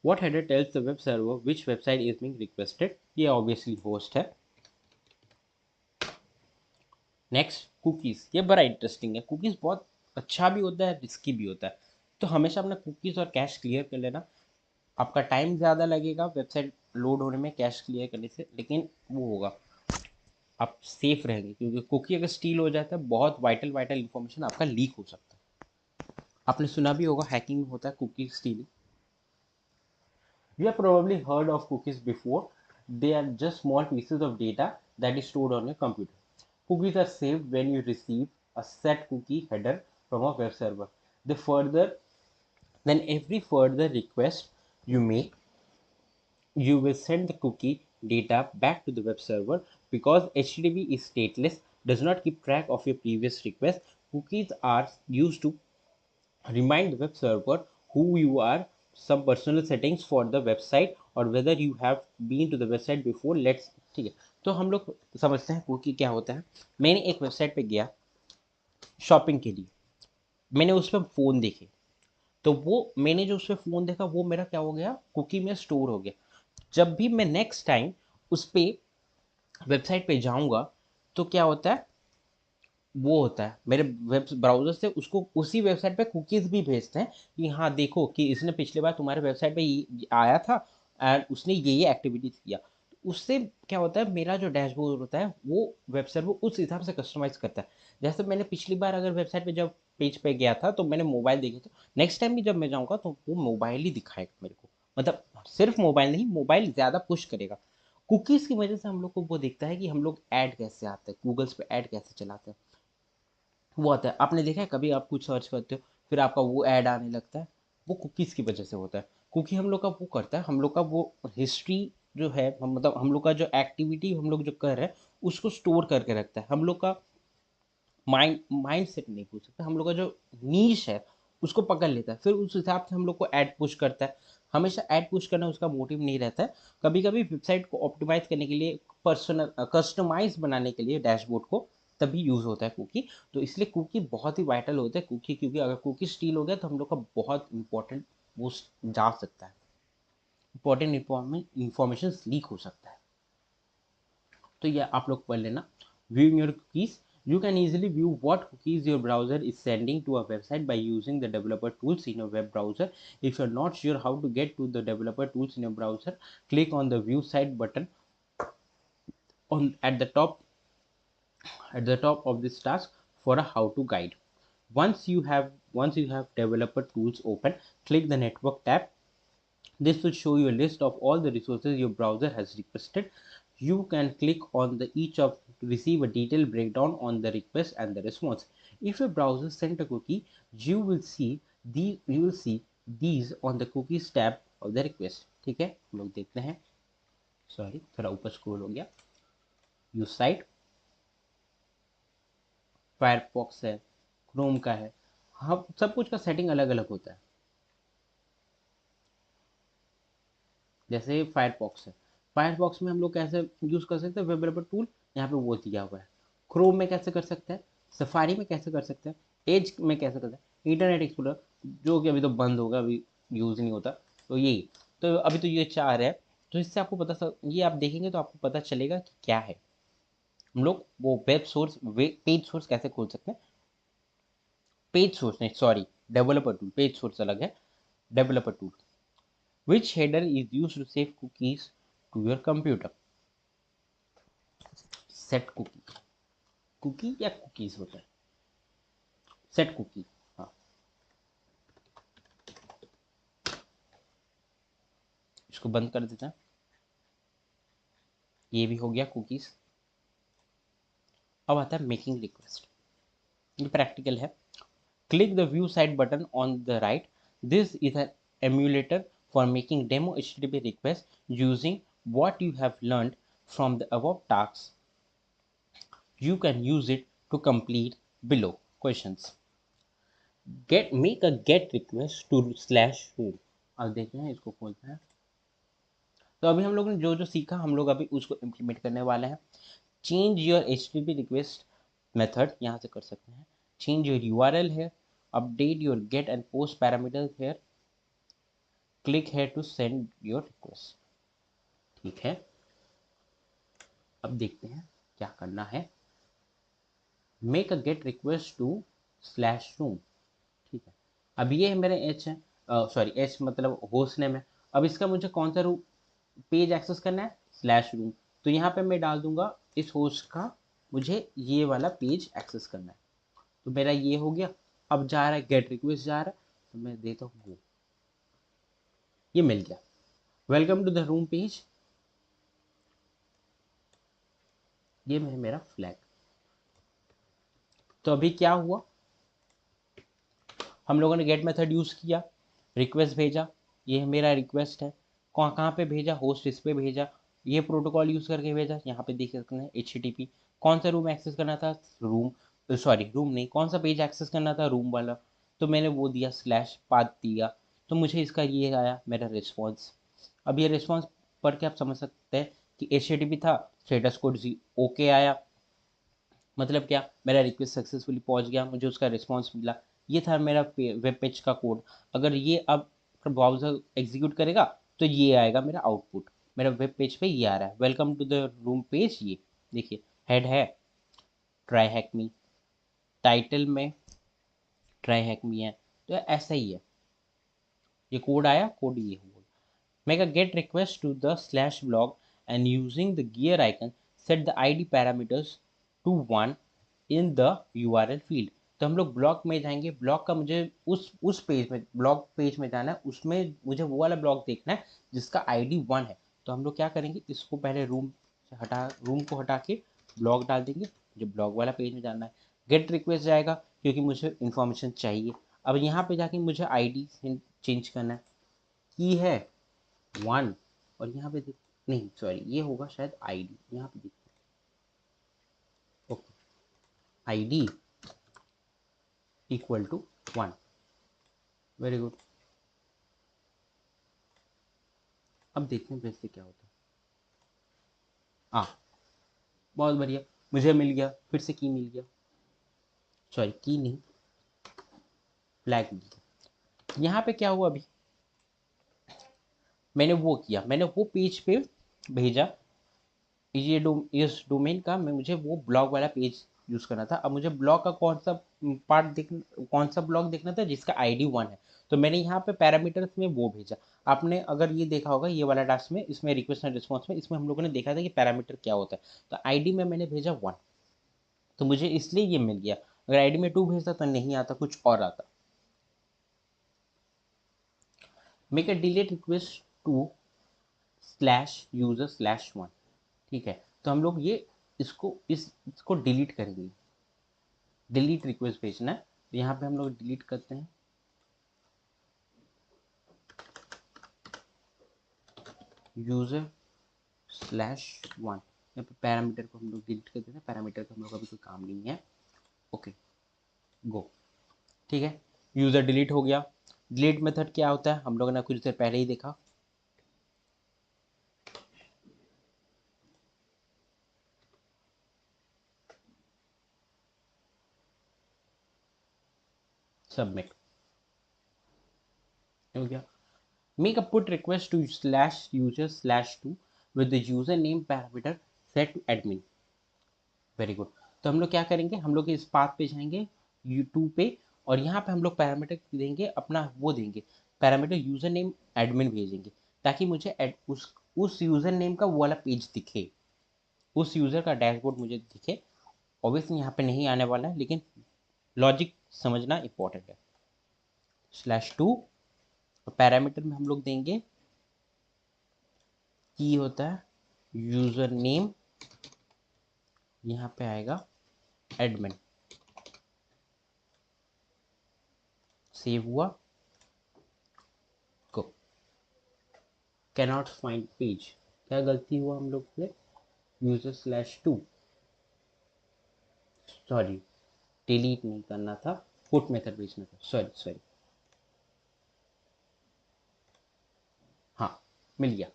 What header tells the web server which website is being requested, ये ऑब्वियसली होस्ट है। नेक्स्ट कुकीज़, ये बड़ा इंटरेस्टिंग है। कुकीज़ बहुत अच्छा भी होता है, रिस्की भी होता है। तो हमेशा अपना कुकीज़ और कैश क्लियर कर लेना। आपका टाइम ज़्यादा लगेगा वेबसाइट लोड होने में कैश क्लियर करने से, लेकिन वो होगा आप सेफ रहेंगे, क्योंकि कुकी अगर स्टील हो जाता है बहुत वाइटल वाइटल इन्फॉर्मेशन आपका लीक हो सकता है। आपने सुना भी होगा हैकिंग होता है cookie stealing. You have probably heard of cookies before. They are just small pieces of data that is stored on your computer. Cookies are saved when you receive a set cookie header from a web server. the further then every further request you make, you will send the cookie data back to the web server. Because HTTP is stateless, does not keep track of your previous request. Cookies are used to remind the web server who you are, some personal settings for the website, और whether you have been to the website before. Let's ठीक है, तो हम लोग समझते हैं cookie क्या होता है। मैंने एक वेबसाइट पे गया शॉपिंग के लिए, मैंने उस पर फ़ोन देखे, तो वो मैंने जो उस पर फ़ोन देखा वो मेरा क्या हो गया, कुकी में स्टोर हो गया। जब भी मैं नेक्स्ट टाइम उस पर वेबसाइट पे जाऊंगा तो क्या होता है, वो होता है मेरे वेब ब्राउज़र से उसको उसी वेबसाइट पे कुकीज़ भी भेजते हैं कि हाँ देखो कि इसने पिछली बार तुम्हारे वेबसाइट पे ये आया था एंड उसने ये एक्टिविटीज़ किया। उससे क्या होता है, मेरा जो डैशबोर्ड होता है वो वेब सर्वर उस हिसाब से कस्टमाइज़ करता है। जैसे मैंने पिछली बार अगर वेबसाइट पे जब पेज पे गया था तो मैंने मोबाइल देखे, तो नेक्स्ट टाइम भी जब मैं जाऊँगा तो वो मोबाइल ही दिखाएगा मेरे को। मतलब सिर्फ मोबाइल नहीं, मोबाइल ज़्यादा पुश करेगा। कुकीज़ की वजह से हम लोग को वो दिखता है कि हम लोग ऐड कैसे आते हैं, गूगल्स पे ऐड कैसे चलाते हैं, वो आता है। आपने देखा है कभी आप कुछ सर्च करते हो फिर आपका वो ऐड आने लगता है, वो कुकीज़ की वजह से होता है। कुकी हम लोग का वो करता है, हम लोग का वो हिस्ट्री जो है, मतलब हम लोग का जो एक्टिविटी हम लोग जो कर रहे हैं उसको स्टोर करके रखता है। हम लोग का माइंड माइंड सेट नहीं पूछ सकते, हम लोग का जो नीश है उसको पकड़ लेता है, फिर उस हिसाब से हम लोग को ऐड पुश करता है। हमेशा ऐड पुश करना उसका मोटिव नहीं रहता है। कभी कभी वेबसाइट को ऑप्टिमाइज करने के लिए, पर्सनल कस्टमाइज बनाने के लिए डैशबोर्ड को तभी यूज़ होता है कुकी। तो इसलिए कुकी बहुत ही वाइटल होता है कुकी, क्योंकि अगर कुकी स्टील हो गया तो हम लोग का बहुत इंपॉर्टेंट वो जा सकता है, इंपॉर्टेंट इंफॉर्मेशन लीक हो सकता है। तो ये आप लोग पढ़ लेना। Viewing your cookies, you can easily view what cookies your browser is sending to a website by using the developer tools in your web browser. If you're not sure how to get to the developer tools in your browser, click on the view site button on at the top of this task for a how to guide. Once you have developer tools open, click the network tab. This will show you a list of all the resources your browser has requested. You can click on each of to receive a detailed breakdown on the request and the response. If your browser sent a cookie, you will see these on the cookies tab of the request. ठीक है, हम लोग देखते हैं। Sorry, थोड़ा ऊपर scroll हो गया। यूज साइट, फायरफॉक्स है, क्रोम का है, हाँ सब कुछ का सेटिंग अलग अलग होता है। जैसे फायरफॉक्स है, फायरफॉक्स में हम लोग कैसे यूज़ कर सकते हैं वेब डेवलपर टूल, यहाँ पे वो दिया हुआ है। क्रोम में कैसे कर सकते हैं, सफारी में कैसे कर सकते हैं, एज में कैसे करते हैं, इंटरनेट एक्सप्लोरर जो कि अभी तो बंद होगा, अभी यूज़ नहीं होता। तो यही, तो अभी तो ये 4 है। तो इससे आपको ये आप देखेंगे तो आपको पता चलेगा कि क्या है। हम लोग वो वेब सोर्स पेज सोर्स कैसे खोल सकते हैं, पेज सोर्स नहीं sorry, developer tool, page source अलग है, developer tool. Which header is used to save cookies to your computer? Set cookie, cookie या कुकीज होता है, सेट कुकी। हाँ, इसको बंद कर देते हैं। ये भी हो गया कुकीज। अब आता है मेकिंग रिक्वेस्ट, ये प्रैक्टिकल है। Click the view site button on the right. This is an emulator for making demo HTTP requests using what you have learned from the above tasks. You can use it to complete below questions. Make a get request to slash home। अब देखते हैं, इसको खोलते हैं। तो अभी हम लोग ने जो जो सीखा हम लोग अभी उसको इम्प्लीमेंट करने वाले हैं। Change your HTTP request method, यहाँ से कर सकते हैं। चेंज योर URL है, update your get and post parameters here, click है टू सेंड योर रिक्वेस्ट। ठीक है, अब देखते हैं क्या करना है। Make a get request to slash room. ठीक है, अब ये है मेरे एच है, सॉरी एच मतलब होस्ट नेम है। अब इसका मुझे कौन सा रूम पेज एक्सेस करना है, स्लैश रूम। तो यहाँ पे मैं डाल दूंगा इस होस्ट का, मुझे ये वाला पेज एक्सेस करना है। तो मेरा ये हो गया। अब जा रहा है गेट रिक्वेस्ट जा रहा है, तो मैं देता हूँ वो, ये मिल गया। Welcome to the room page, ये है मेरा फ्लैग। तो अभी क्या हुआ, हम लोगों ने गेट मेथड यूज़ किया, रिक्वेस्ट भेजा, ये मेरा रिक्वेस्ट है, कहाँ कहाँ पे भेजा, होस्ट इस पे भेजा, ये प्रोटोकॉल यूज़ करके भेजा, यहाँ पे देख सकते हैं HTTP। कौन सा रूम एक्सेस करना था, रूम, सॉरी रूम नहीं, कौन सा पेज एक्सेस करना था, रूम वाला, तो मैंने वो दिया स्लैश पाथ दिया, तो मुझे इसका ये आया मेरा रिस्पॉन्स। अब ये रिस्पॉन्स पढ़ के आप समझ सकते हैं कि HTTP था, स्टेटस कोड ओके आया, मतलब क्या, मेरा रिक्वेस्ट सक्सेसफुली पहुंच गया, मुझे उसका रिस्पॉन्स मिला। ये था मेरा वेब पेज का कोड। अगर ये अब ब्राउज़र एग्जीक्यूट करेगा तो ये आएगा मेरा आउटपुट, मेरा वेब पेज पे ये आ रहा है, welcome to the room page. ये देखिए हेड है ट्राई हैक मी, टाइटल में ट्राई हैक मी है, तो ऐसा ही है, ये कोड आया, कोड ये हुआ। Make a get request to the slash blog and using the gear icon set the ID parameters to 1 in the URL field। तो हम लोग ब्लॉग में जाएंगे, ब्लॉग का मुझे उस पेज में, ब्लॉग पेज में जाना है, उसमें मुझे वो वाला ब्लॉग देखना है जिसका ID 1 है। तो हम लोग क्या करेंगे, इसको पहले रूम से हटा, रूम को हटा के ब्लॉग डाल देंगे, जो ब्लॉग वाला पेज में जाना है। गेट रिक्वेस्ट जाएगा क्योंकि मुझे इन्फॉर्मेशन चाहिए। अब यहाँ पे जाके मुझे ID चेंज करना है, की है 1, और यहाँ पे देख, नहीं सॉरी ये होगा शायद ID, यहाँ पे देख, okay, ID equal to 1, very good. अब देखते हैं फिर से क्या होता है। बहुत बढ़िया, मुझे मिल गया, फिर से की मिल गया, सॉरी की नहीं, फ्लैग मिल गया। यहाँ पे क्या हुआ, अभी मैंने वो किया, मैंने वो पेज पे भेजा, इस डोमेन का मैं, मुझे वो ब्लॉग वाला पेज यूज करना था। अब मुझे ब्लॉग का कौन सा पार्ट देख, कौन सा ब्लॉग देखना था जिसका ID 1 है, तो मैंने यहाँ पे पैरामीटर्स में वो भेजा। आपने अगर ये देखा होगा ये वाला टास्क में, इसमें रिक्वेस्ट एंड रिस्पॉन्स में, इसमें हम लोगों ने देखा था कि पैरामीटर क्या होता है, तो ID में मैंने भेजा 1, तो मुझे इसलिए ये मिल गया। अगर ID में 2 भेजता तो नहीं आता, कुछ और आता। Make a delete request to slash user slash 1, ठीक है, तो हम लोग ये इसको डिलीट करेंगे, डिलीट रिक्वेस्ट भेजना है, तो यहाँ पे हम लोग डिलीट करते हैं, यूजर स्लैश 1, यहाँ पे पैरामीटर को हम लोग डिलीट कर देते हैं, पैरामीटर का हम लोग अभी कोई काम नहीं है। ओके, गो, ठीक है, यूजर डिलीट हो गया। डिलीट मेथड क्या होता है, हम लोगों ने कुछ देर पहले ही देखा, सबमिट हो गया। Make a put request to slash user slash 2 with the user name parameter set to admin, very good. तो हम लोग क्या करेंगे, हम लोग इस पाथ पे जाएंगे U2 पे, और यहाँ पे हम लोग पैरामीटर देंगे अपना, वो देंगे पैरामीटर यूजर नेम एडमिन भेजेंगे, ताकि मुझे उस यूजर नेम का वो वाला पेज दिखे, उस यूजर का डैशबोर्ड मुझे दिखे। ऑब्वियसली यहाँ पे नहीं आने वाला है, लेकिन लॉजिक समझना इंपॉर्टेंट है। /2, पैरामीटर में हम लोग देंगे, की होता है यूजर नेम, यहाँ पे आएगा एडमिन, सेव हुआ, को कैनॉट फाइंड पेज, क्या गलती हुआ हम लोग से, यूजर/2, सॉरी डिलीट नहीं करना था, पुट मेथड भेजना था, सॉरी सॉरी, हाँ मिल गया,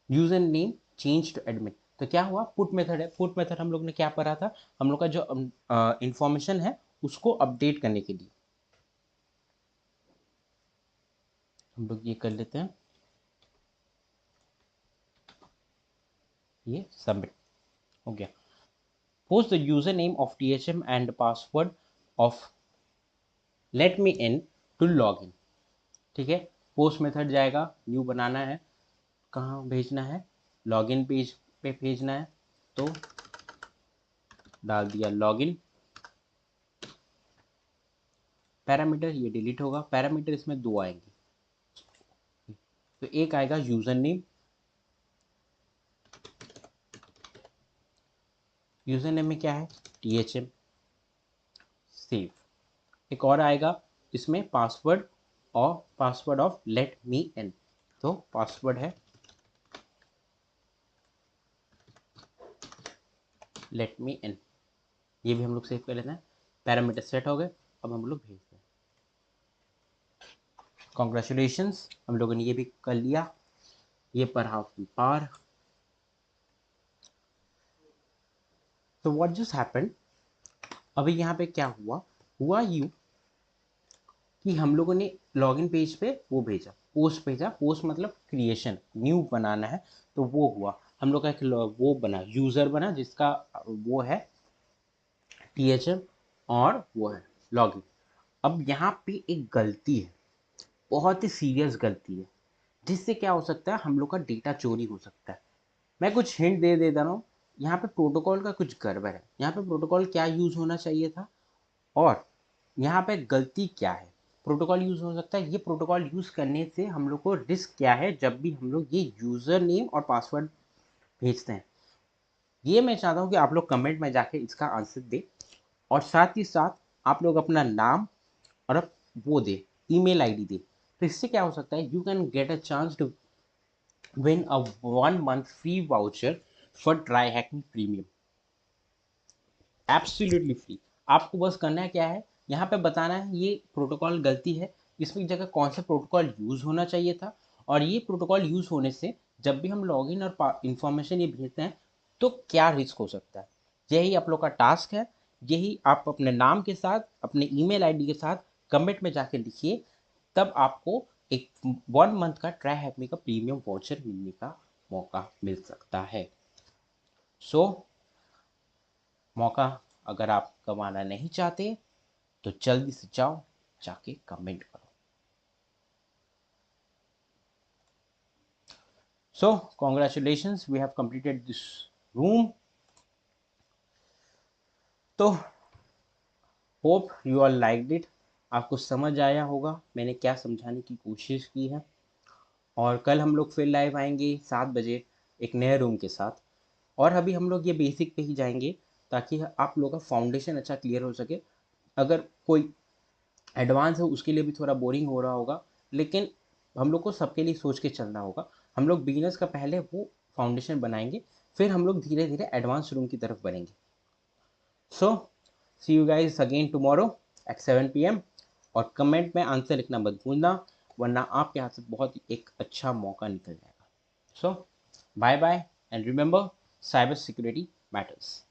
user name change to admin. तो क्या हुआ, पुट मेथड है, पुट मेथड हम लोग ने क्या पढ़ा था, हम लोग का जो इंफॉर्मेशन है उसको अपडेट करने के लिए, हम लोग ये कर लेते हैं, ये सबमिट हो गया। Post the user name of THM and password of let me in to log in, ठीक है, पोस्ट मेथड जाएगा, न्यू बनाना है, कहाँ भेजना है, लॉगिन पेज पे भेजना है, तो डाल दिया लॉगिन। पैरामीटर ये डिलीट होगा, पैरामीटर इसमें दो आएंगे, तो एक आएगा यूजर नेम, यूजर नेम में क्या है THM, सेव, एक और आएगा इसमें पासवर्ड और पासवर्ड ऑफ लेट मी इन, तो पासवर्ड है लेट मी इन, ये भी हम लोग सेव कर लेते हैं। पैरामीटर सेट हो गए, अब हम लोग भेजते हैं। कॉन्ग्रेचुलेशंस, हम लोगों ने ये भी कर लिया, ये पढ़ा पार। तो व्हाट जस्ट हैपेंड, अभी यहाँ पे क्या हुआ, हुआ यूँ कि हम लोगों ने लॉगिन पेज पे वो भेजा, पोस्ट भेजा, पोस्ट मतलब क्रिएशन, न्यू बनाना है, तो वो हुआ हम लोग का एक वो बना, यूज़र बना जिसका वो है THM और वो है लॉगिन। अब यहाँ पे एक गलती है, बहुत ही सीरियस गलती है, जिससे क्या हो सकता है, हम लोग का डेटा चोरी हो सकता है। मैं कुछ हिंट दे देता रहा हूँ, यहाँ पे प्रोटोकॉल का कुछ गड़बड़ है। यहाँ पे प्रोटोकॉल क्या यूज़ होना चाहिए था और यहाँ पे गलती क्या है। प्रोटोकॉल यूज़ हो सकता है, ये प्रोटोकॉल यूज़ करने से हम लोग को रिस्क क्या है जब भी हम लोग ये यूज़र नेम और पासवर्ड भेजते हैं, ये मैं चाहता हूँ कि आप लोग कमेंट में जाके इसका आंसर दे, और साथ ही साथ आप लोग अपना नाम और वो दे, ईमेल आईडी दे। तो इससे क्या हो सकता है, you can get a chance to win a 1 month free voucher for try hacking premium, absolutely free. आपको बस करना है क्या है, यहाँ पे बताना है ये प्रोटोकॉल गलती है, इसमें जगह कौन सा प्रोटोकॉल यूज़ होना चाहिए था, और ये प्रोटोकॉल यूज़ होने से जब भी हम लॉगिन और इंफॉर्मेशन ये भेजते हैं तो क्या रिस्क हो सकता है। यही आप लोग का टास्क है, यही आप अपने नाम के साथ, अपने ईमेल आईडी के साथ कमेंट में जाके लिखिए, तब आपको एक 1 month का ट्राई हैक मी का प्रीमियम वाउचर मिलने का मौका मिल सकता है। सो मौका अगर आप गंवाना नहीं चाहते तो जल्दी से जाओ, जाके कमेंट करो। So congratulations, we have completed this room. तो hope you are liked it, आपको समझ आया होगा मैंने क्या समझाने की कोशिश की है। और कल हम लोग फिर लाइव आएंगे 7 बजे एक नए रूम के साथ, और अभी हम लोग ये बेसिक पे ही जाएंगे ताकि आप लोगों का फाउंडेशन अच्छा क्लियर हो सके। अगर कोई एडवांस है उसके लिए भी थोड़ा बोरिंग हो रहा होगा, लेकिन हम लोग को सबके लिए सोच के चलना होगा। हम लोग बिगिनर्स का पहले वो फाउंडेशन बनाएंगे, फिर हम लोग धीरे धीरे एडवांस रूम की तरफ बढ़ेंगे। So see you guys again tomorrow at 7 PM, और कमेंट में आंसर लिखना मत भूलना, वरना आपके हाथ से बहुत ही एक अच्छा मौका निकल जाएगा। So bye bye and remember, cyber security matters.